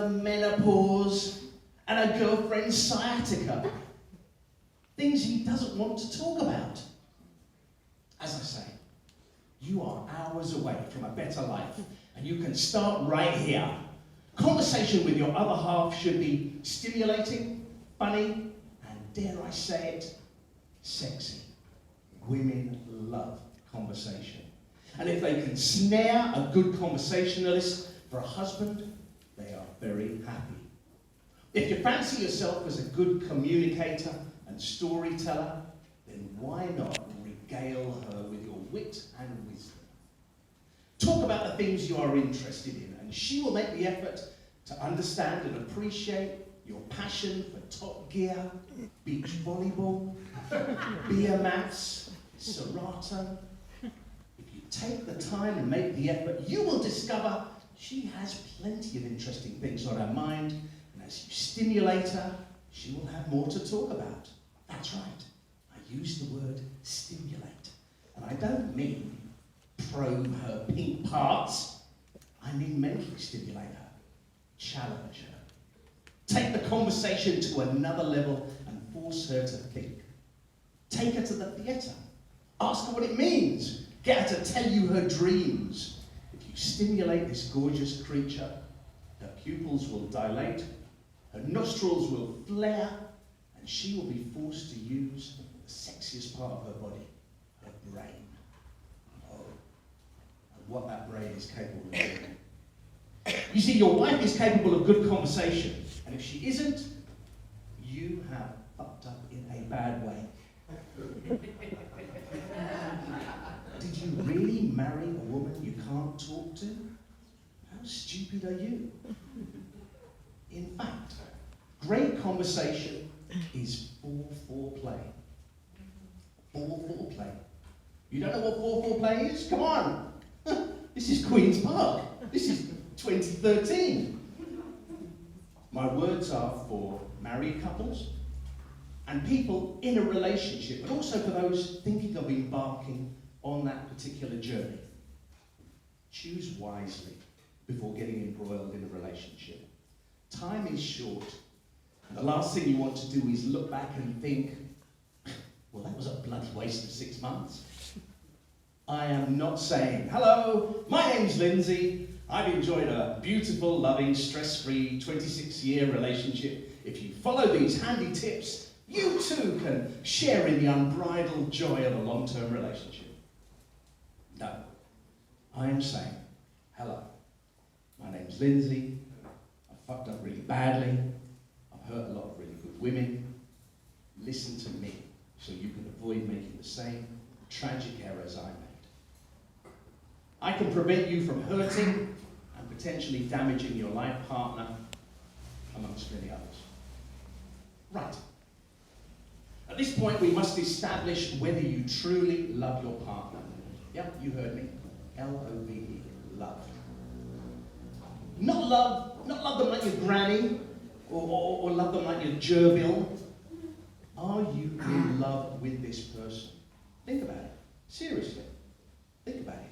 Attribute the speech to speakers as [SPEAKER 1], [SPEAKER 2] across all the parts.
[SPEAKER 1] menopause, and a girlfriend's sciatica. Things he doesn't want to talk about. As I say, you are hours away from a better life, and you can start right here. Conversation with your other half should be stimulating, funny, and dare I say it, sexy. Women love conversation. And if they can snare a good conversationalist for a husband, they are very happy. If you fancy yourself as a good communicator and storyteller, then why not regale her with your wit and wisdom? Talk about the things you are interested in, and she will make the effort to understand and appreciate your passion for Top Gear, beach volleyball, beer maths, Serato. If you take the time and make the effort, you will discover she has plenty of interesting things on her mind, and as you stimulate her, she will have more to talk about. That's right, I use the word stimulate, and I don't mean probe her pink parts. I mean mentally stimulate her, challenge her. Take the conversation to another level and force her to think. Take her to the theatre. Ask her what it means. Get her to tell you her dreams. If you stimulate this gorgeous creature, her pupils will dilate, her nostrils will flare, and she will be forced to use the sexiest part of her body, her brain. Oh, and what that brain is capable of doing. You see, your wife is capable of good conversation, and if she isn't, you have fucked up in a bad way. Did you really marry a woman you can't talk to? How stupid are you? In fact, great conversation is foreplay. Foreplay. You don't know what foreplay is? Come on! This is Queen's Park. This is 2013. My words are for married couples and people in a relationship, but also for those thinking of embarking on that particular journey. Choose wisely before getting embroiled in a relationship. Time is short, and the last thing you want to do is look back and think, well, that was a bloody waste of 6 months. I am not saying, hello, my name's Lindsay. I've enjoyed a beautiful, loving, stress-free 26-year relationship. If you follow these handy tips, you too can share in the unbridled joy of a long-term relationship. No, I am saying, hello, my name's Lindsay. I fucked up really badly. I've hurt a lot of really good women. Listen to me so you can avoid making the same tragic errors I made. I can prevent you from hurting and potentially damaging your life partner, amongst many others. Right. At this point, we must establish whether you truly love your partner. Yep, you heard me. L-O-V-E, love. Not love them like your granny, or love them like your gerbil. Are you in love with this person? Think about it. Seriously. Think about it.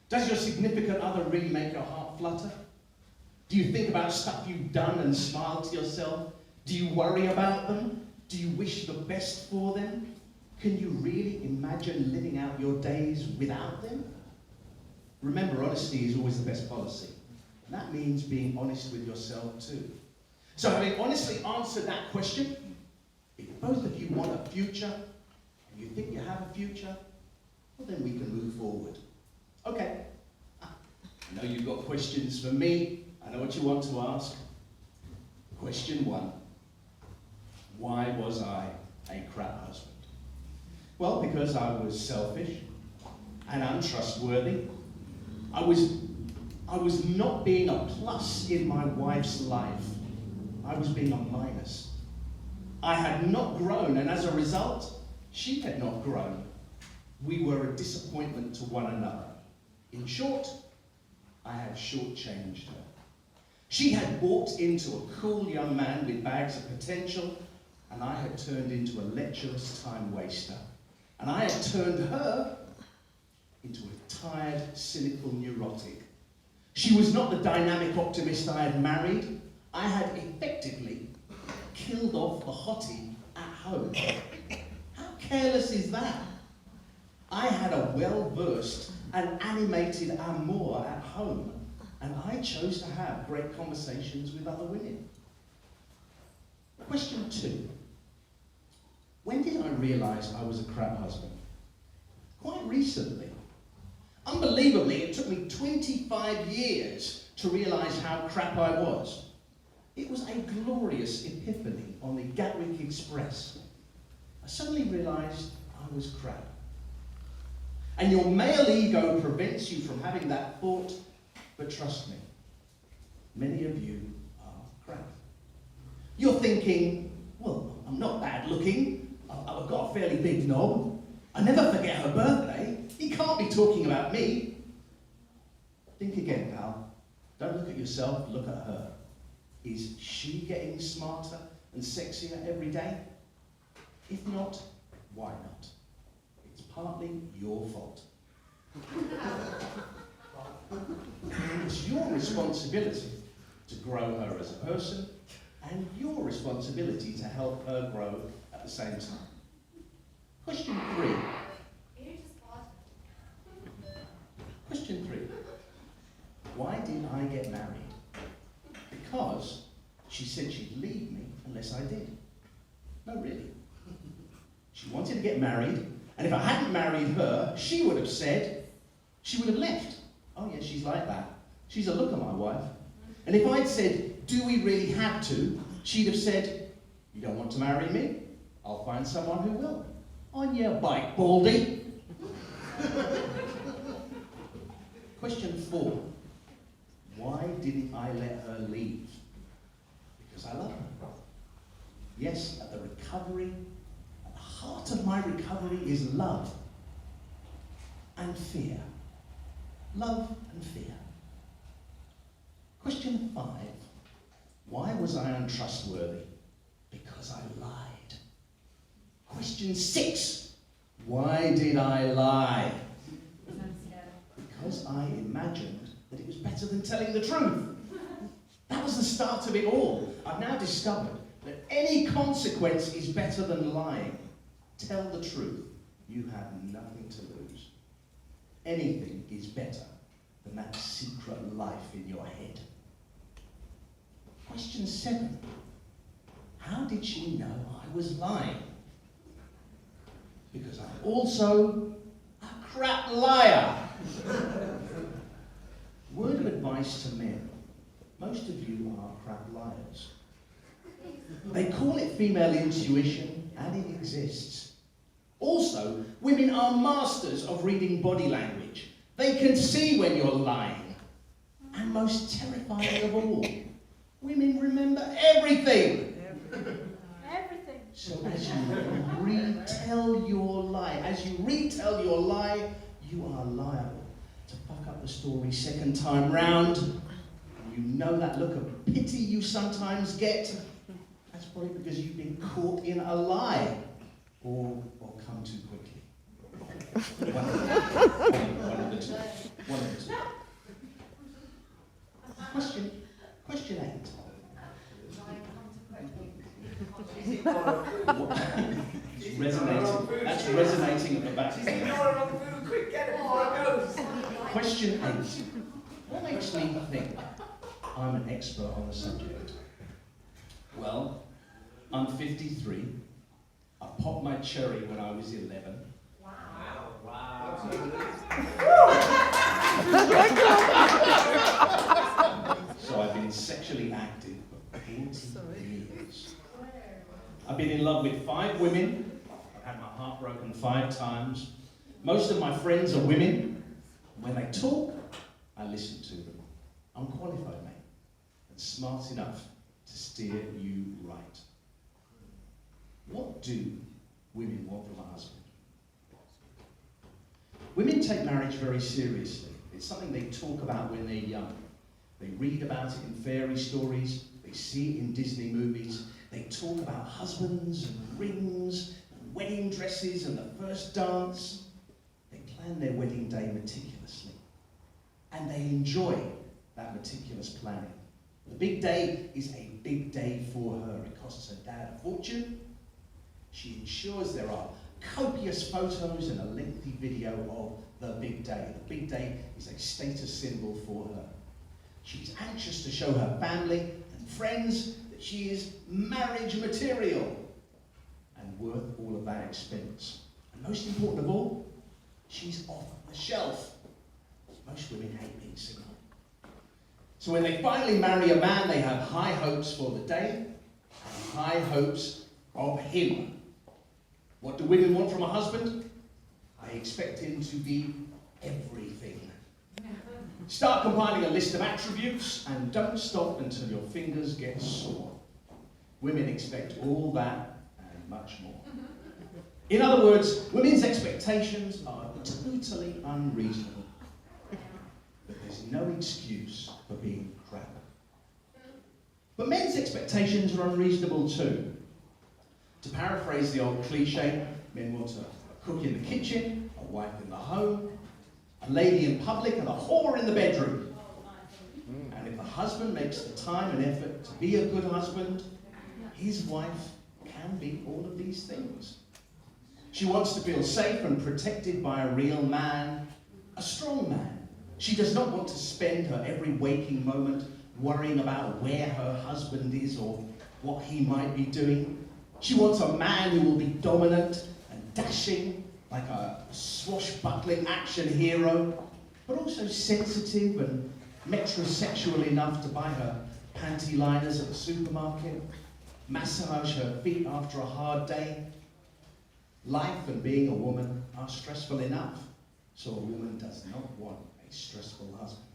[SPEAKER 1] Does your significant other really make your heart flutter? Do you think about stuff you've done and smile to yourself? Do you worry about them? Do you wish the best for them? Can you really imagine living out your days without them? Remember, honesty is always the best policy. And that means being honest with yourself too. So having honestly answered that question, if both of you want a future, and you think you have a future, well then we can move forward. Okay, I know you've got questions for me. I know what you want to ask. Question 1. Why was I a crap husband? Well, because I was selfish and untrustworthy. I was not being a plus in my wife's life. I was being a minus. I had not grown, and as a result, she had not grown. We were a disappointment to one another. In short, I had shortchanged her. She had walked into a cool young man with bags of potential, and I had turned into a lecherous time waster. And I had turned her into a tired, cynical neurotic. She was not the dynamic optimist I had married. I had effectively killed off the hottie at home. How careless is that? I had a well-versed and animated amour at home, and I chose to have great conversations with other women. Question 2. When did I realise I was a crap husband? Quite recently. Unbelievably, it took me 25 years to realise how crap I was. It was a glorious epiphany on the Gatwick Express. I suddenly realised I was crap. And your male ego prevents you from having that thought, but trust me, many of you are crap. You're thinking, well, I'm not bad looking, I've got a fairly big knob, I never forget her birthday, he can't be talking about me. Think again, pal. Don't look at yourself, look at her. Is she getting smarter and sexier every day? If not, why not? It's partly your fault. It's your responsibility to grow her as a person, and your responsibility to help her grow at the same time. Question 3. Question 3. Why did I get married? Because she said she'd leave me unless I did. No, really. She wanted to get married, and if I hadn't married her, she would have left. Oh yeah, she's like that. She's a looker, my wife. And if I'd said, do we really have to? She'd have said, you don't want to marry me? I'll find someone who will. On your bike, Baldy. Question 4. Why didn't I let her leave? Because I love her. Yes, at the heart of my recovery is love and fear. Love and fear. Question 5. Why was I untrustworthy? Because I lied. Question 6. Why did I lie? Because I imagined that it was better than telling the truth. That was the start of it all. I've now discovered that any consequence is better than lying. Tell the truth. You have nothing to lose. Anything is better than that secret life in your head. Question 7. How did she know I was lying? Because I'm also a crap liar. Word of advice to men. Most of you are crap liars. They call it female intuition, and it exists. Also, women are masters of reading body language. They can see when you're lying. And most terrifying of all, women remember everything.
[SPEAKER 2] Everything.
[SPEAKER 1] So as you retell your lie, you are liable to fuck up the story second time round. You know that look of pity you sometimes get? That's probably because you've been caught in a lie. Or come too quickly. One of the two. Question 8. That's resonating at the back. Question 8. What makes me think I'm an expert on the subject? Well, I'm 53. I popped my cherry when I was 11. Wow. So I've been sexually active for 40 years. I've been in love with 5 women. I've had my heart broken 5 times. Most of my friends are women. When they talk, I listen to them. I'm qualified, mate, and smart enough to steer you right. What do women want from a husband? Women take marriage very seriously. It's something they talk about when they're young. They read about it in fairy stories. They see it in Disney movies. They talk about husbands and rings and wedding dresses and the first dance. They plan their wedding day meticulously. And they enjoy that meticulous planning. The big day is a big day for her. It costs her dad a fortune. She ensures there are copious photos and a lengthy video of the big day. The big day is a status symbol for her. She's anxious to show her family and friends that she is marriage material and worth all of that expense. And most important of all, she's off the shelf. Most women hate being single. So when they finally marry a man, they have high hopes for the day and high hopes of him. What do women want from a husband? I expect him to be everything. Start compiling a list of attributes and don't stop until your fingers get sore. Women expect all that and much more. In other words, women's expectations are totally unreasonable. But there's no excuse for being crap. But men's expectations are unreasonable too. To paraphrase the old cliche, men want a cook in the kitchen, a wife in the home, a lady in public and a whore in the bedroom. And if the husband makes the time and effort to be a good husband, his wife can be all of these things. She wants to feel safe and protected by a real man, a strong man. She does not want to spend her every waking moment worrying about where her husband is or what he might be doing. She wants a man who will be dominant and dashing, like a swashbuckling action hero, but also sensitive and metrosexual enough to buy her panty liners at the supermarket, massage her feet after a hard day. Life and being a woman are stressful enough, so a woman does not want a stressful husband.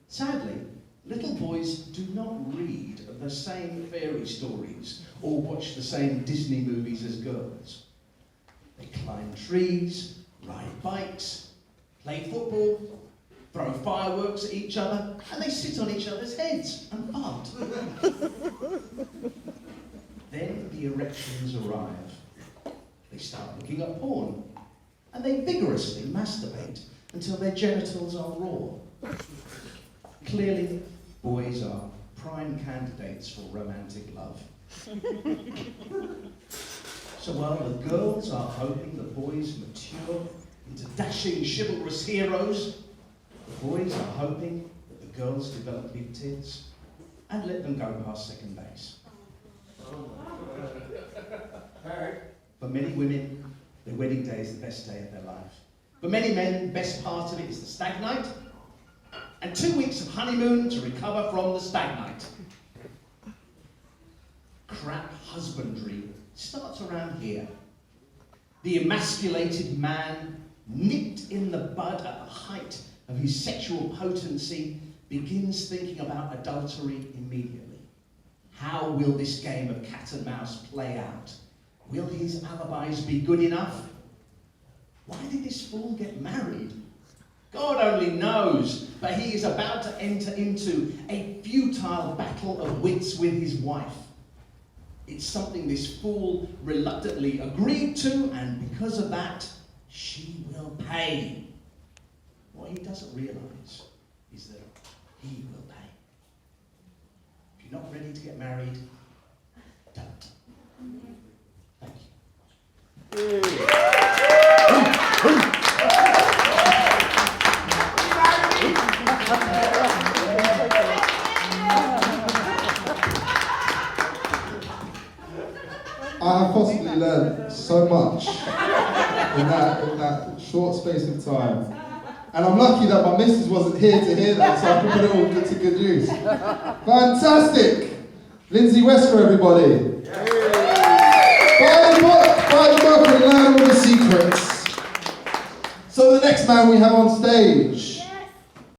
[SPEAKER 1] Sadly, little boys do not read the same fairy stories or watch the same Disney movies as girls. They climb trees, ride bikes, play football, throw fireworks at each other, and they sit on each other's heads and fart. Then the erections arrive. They start looking at porn, and they vigorously masturbate until their genitals are raw. Clearly, boys are prime candidates for romantic love. So while the girls are hoping the boys mature into dashing, chivalrous heroes, the boys are hoping that the girls develop big tits and let them go past second base. For many women, their wedding day is the best day of their life. For many men, the best part of it is the stag night and 2 weeks of honeymoon to recover from the stag night. Crap husbandry starts around here. The emasculated man, nipped in the bud at the height of his sexual potency, begins thinking about adultery immediately. How will this game of cat and mouse play out? Will his alibis be good enough? Why did this fool get married? God only knows, but he is about to enter into a futile battle of wits with his wife. It's something this fool reluctantly agreed to, and because of that, she will pay. What he doesn't realise is that he will pay. If you're not ready to get married, don't. Thank you.
[SPEAKER 3] I have possibly learned so much in that short space of time. And I'm lucky that my missus wasn't here to hear that, so I can put it all to good use. Fantastic! Lindsay Wesker, everybody. Buy the book and learn all the secrets. So the next man we have on stage